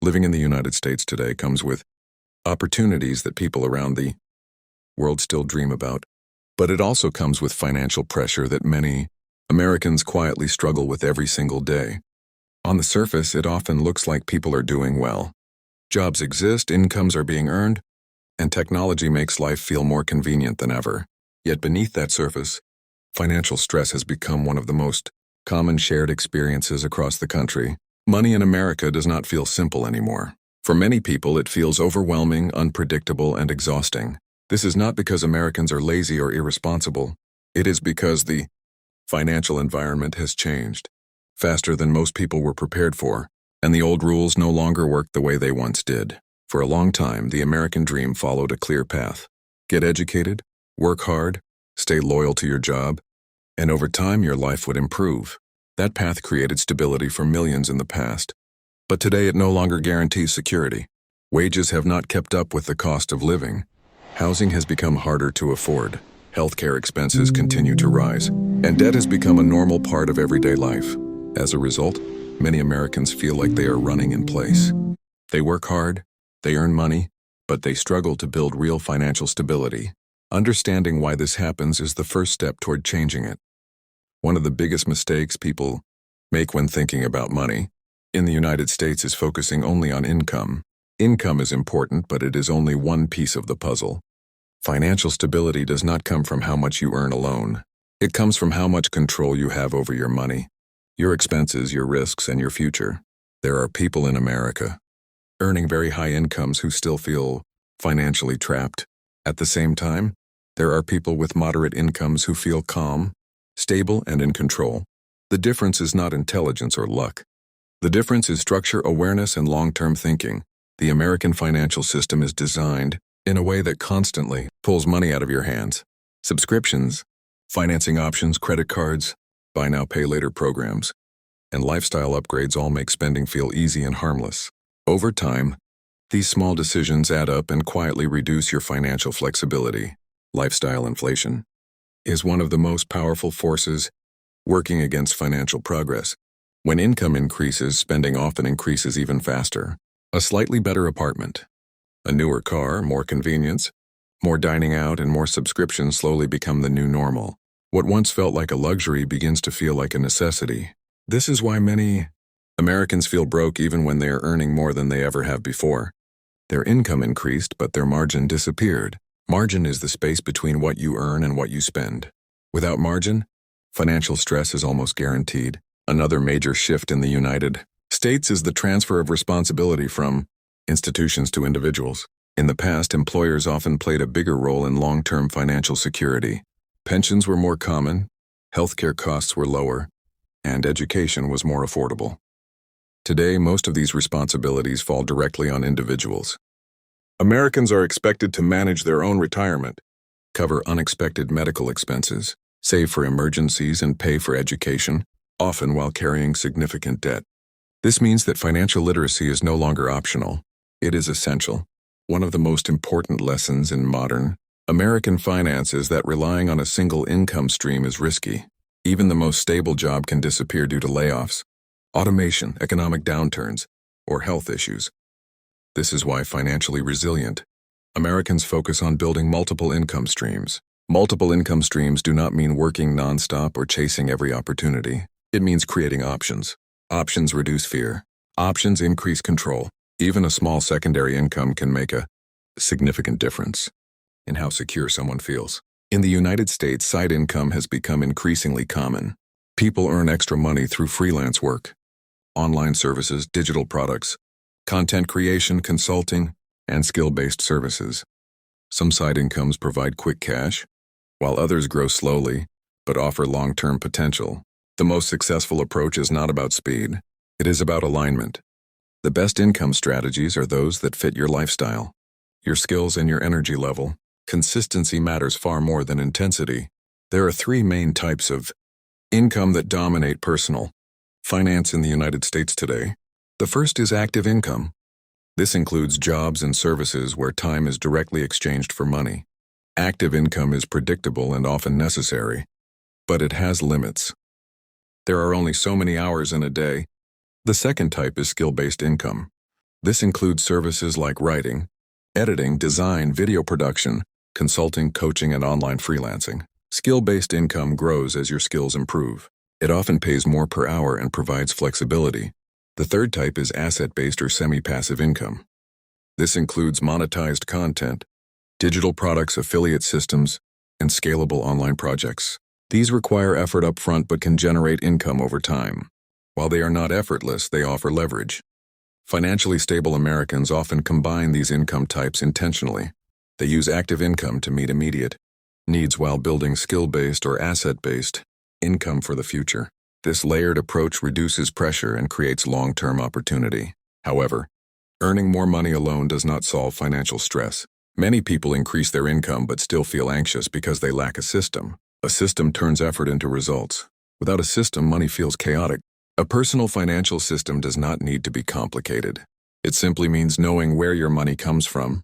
Living in the United States today comes with opportunities that people around the world still dream about, but it also comes with financial pressure that many Americans quietly struggle with every single day. On the surface, it often looks like people are doing well. Jobs exist, incomes are being earned, and technology makes life feel more convenient than ever. Yet beneath that surface, financial stress has become one of the most common shared experiences across the country. Money in America does not feel simple anymore. For many people, it feels overwhelming, unpredictable, and exhausting. This is not because Americans are lazy or irresponsible. It is because the financial environment has changed faster than most people were prepared for, and the old rules no longer work the way they once did. For a long time, the American dream followed a clear path. Get educated, work hard, stay loyal to your job, and over time your life would improve. That path created stability for millions in the past. But today it no longer guarantees security. Wages have not kept up with the cost of living. Housing has become harder to afford. Healthcare expenses continue to rise, and debt has become a normal part of everyday life. As a result, many Americans feel like they are running in place. They work hard, they earn money, but they struggle to build real financial stability. Understanding why this happens is the first step toward changing it. One of the biggest mistakes people make when thinking about money in the United States is focusing only on income. Income is important, but it is only one piece of the puzzle. Financial stability does not come from how much you earn alone. It comes from how much control you have over your money, your expenses, your risks, and your future. There are people in America earning very high incomes who still feel financially trapped. At the same time, there are people with moderate incomes who feel calm, stable, and in control. The difference is not intelligence or luck. The difference is structure, awareness, and long-term thinking. The American financial system is designed in a way that constantly pulls money out of your hands. Subscriptions, financing options, credit cards, buy now, pay later programs, and lifestyle upgrades all make spending feel easy and harmless. Over time, these small decisions add up and quietly reduce your financial flexibility. Lifestyle inflation is one of the most powerful forces working against financial progress. When income increases, spending often increases even faster. A slightly better apartment, a newer car, more convenience, more dining out, and more subscriptions slowly become the new normal. What once felt like a luxury begins to feel like a necessity. This is why many Americans feel broke even when they are earning more than they ever have before. Their income increased, but their margin disappeared. Margin is the space between what you earn and what you spend. Without margin, financial stress is almost guaranteed. Another major shift in the United States is the transfer of responsibility from institutions to individuals. In the past, employers often played a bigger role in long-term financial security. Pensions were more common, healthcare costs were lower, and education was more affordable. Today, most of these responsibilities fall directly on individuals. Americans are expected to manage their own retirement, cover unexpected medical expenses, save for emergencies, and pay for education, often while carrying significant debt. This means that financial literacy is no longer optional. It is essential. One of the most important lessons in modern American finance is that relying on a single income stream is risky. Even the most stable job can disappear due to layoffs, automation, economic downturns, or health issues. This is why financially resilient Americans focus on building multiple income streams. Multiple income streams do not mean working nonstop or chasing every opportunity. It means creating options. Options reduce fear. Options increase control. Even a small secondary income can make a significant difference in how secure someone feels. In the United States, side income has become increasingly common. People earn extra money through freelance work, online services, digital products, content creation, consulting, and skill-based services. Some side incomes provide quick cash, while others grow slowly but offer long-term potential. The most successful approach is not about speed. It is about alignment. The best income strategies are those that fit your lifestyle, your skills, and your energy level. Consistency matters far more than intensity. There are three main types of income that dominate personal finance in the United States today. The first is active income. This includes jobs and services where time is directly exchanged for money. Active income is predictable and often necessary, but it has limits. There are only so many hours in a day. The second type is skill-based income. This includes services like writing, editing, design, video production, consulting, coaching, and online freelancing. Skill-based income grows as your skills improve. It often pays more per hour and provides flexibility. The third type is asset-based or semi-passive income. This includes monetized content, digital products, affiliate systems, and scalable online projects. These require effort up front but can generate income over time. While they are not effortless, they offer leverage. Financially stable Americans often combine these income types intentionally. They use active income to meet immediate needs while building skill-based or asset-based income for the future. This layered approach reduces pressure and creates long-term opportunity. However, earning more money alone does not solve financial stress. Many people increase their income but still feel anxious because they lack a system. A system turns effort into results. Without a system, money feels chaotic. A personal financial system does not need to be complicated. It simply means knowing where your money comes from,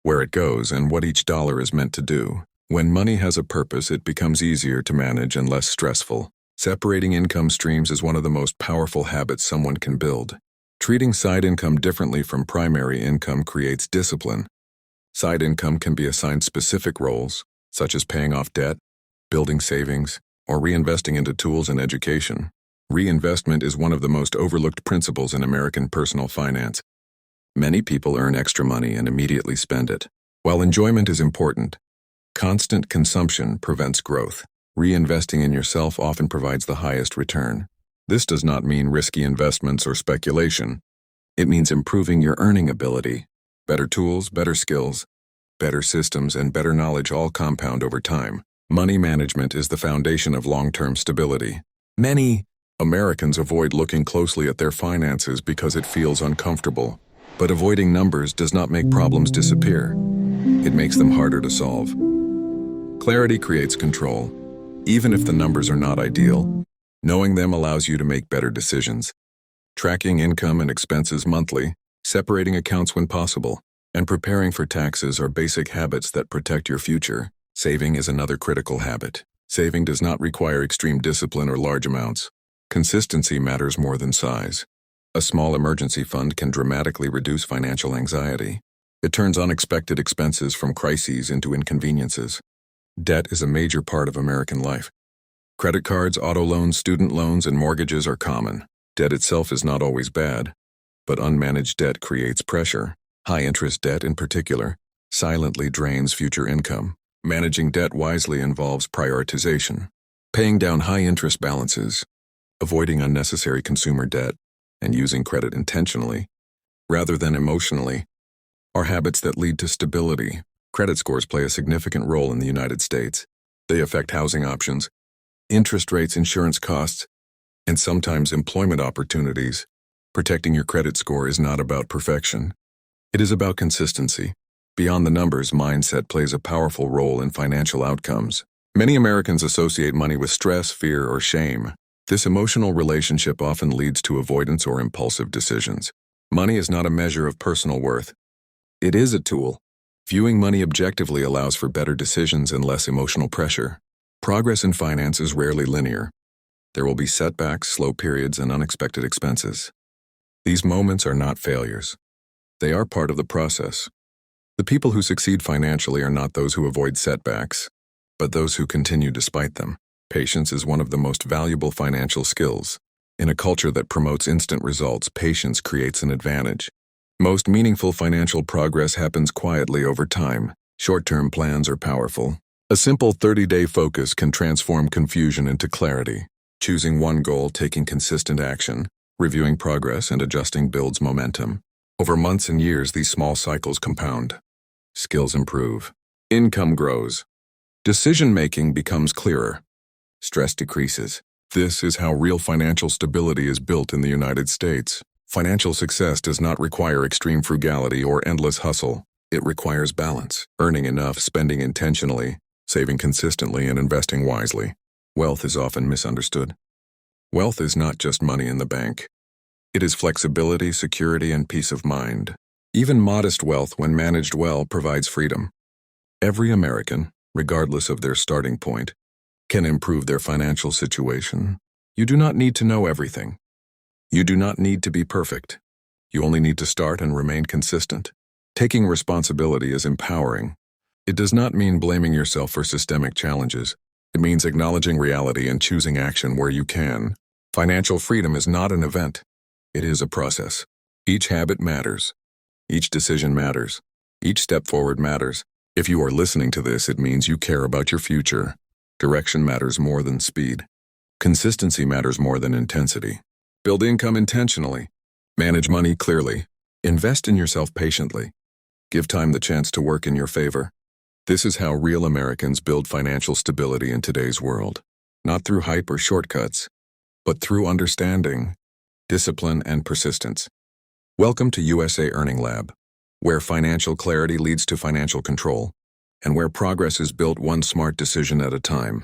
where it goes, and what each dollar is meant to do. When money has a purpose, it becomes easier to manage and less stressful. Separating income streams is one of the most powerful habits someone can build. Treating side income differently from primary income creates discipline. Side income can be assigned specific roles, such as paying off debt, building savings, or reinvesting into tools and education. Reinvestment is one of the most overlooked principles in American personal finance. Many people earn extra money and immediately spend it. While enjoyment is important, constant consumption prevents growth. Reinvesting in yourself often provides the highest return. This does not mean risky investments or speculation. It means improving your earning ability. Better tools, better skills, better systems, and better knowledge all compound over time. Money management is the foundation of long-term stability. Many Americans avoid looking closely at their finances because it feels uncomfortable. But avoiding numbers does not make problems disappear. It makes them harder to solve. Clarity creates control. Even if the numbers are not ideal, knowing them allows you to make better decisions. Tracking income and expenses monthly, separating accounts when possible, and preparing for taxes are basic habits that protect your future. Saving is another critical habit. Saving does not require extreme discipline or large amounts. Consistency matters more than size. A small emergency fund can dramatically reduce financial anxiety. It turns unexpected expenses from crises into inconveniences. Debt is a major part of American life. Credit cards, auto loans, student loans, and mortgages are common. Debt itself is not always bad, but unmanaged debt creates pressure. High-interest debt, in particular, silently drains future income. Managing debt wisely involves prioritization, paying down high-interest balances, avoiding unnecessary consumer debt, and using credit intentionally, rather than emotionally, are habits that lead to stability. Credit scores play a significant role in the United States. They affect housing options, interest rates, insurance costs, and sometimes employment opportunities. Protecting your credit score is not about perfection. It is about consistency. Beyond the numbers, mindset plays a powerful role in financial outcomes. Many Americans associate money with stress, fear, or shame. This emotional relationship often leads to avoidance or impulsive decisions. Money is not a measure of personal worth. It is a tool. Viewing money objectively allows for better decisions and less emotional pressure. Progress in finance is rarely linear. There will be setbacks, slow periods, and unexpected expenses. These moments are not failures. They are part of the process. The people who succeed financially are not those who avoid setbacks, but those who continue despite them. Patience is one of the most valuable financial skills. In a culture that promotes instant results, patience creates an advantage. Most meaningful financial progress happens quietly over time. Short-term plans are powerful. A simple 30-day focus can transform confusion into clarity. Choosing one goal, taking consistent action, reviewing progress, and adjusting builds momentum. Over months and years, these small cycles compound. Skills improve. Income grows. Decision-making becomes clearer. Stress decreases. This is how real financial stability is built in the United States. Financial success does not require extreme frugality or endless hustle. It requires balance, earning enough, spending intentionally, saving consistently, and investing wisely. Wealth is often misunderstood. Wealth is not just money in the bank. It is flexibility, security, and peace of mind. Even modest wealth, when managed well, provides freedom. Every American, regardless of their starting point, can improve their financial situation. You do not need to know everything. You do not need to be perfect. You only need to start and remain consistent. Taking responsibility is empowering. It does not mean blaming yourself for systemic challenges. It means acknowledging reality and choosing action where you can. Financial freedom is not an event. It is a process. Each habit matters. Each decision matters. Each step forward matters. If you are listening to this, it means you care about your future. Direction matters more than speed. Consistency matters more than intensity. Build income intentionally. Manage money clearly. Invest in yourself patiently. Give time the chance to work in your favor. This is how real Americans build financial stability in today's world. Not through hype or shortcuts, but through understanding, discipline, and persistence. Welcome to USA Earning Lab, where financial clarity leads to financial control, and where progress is built one smart decision at a time.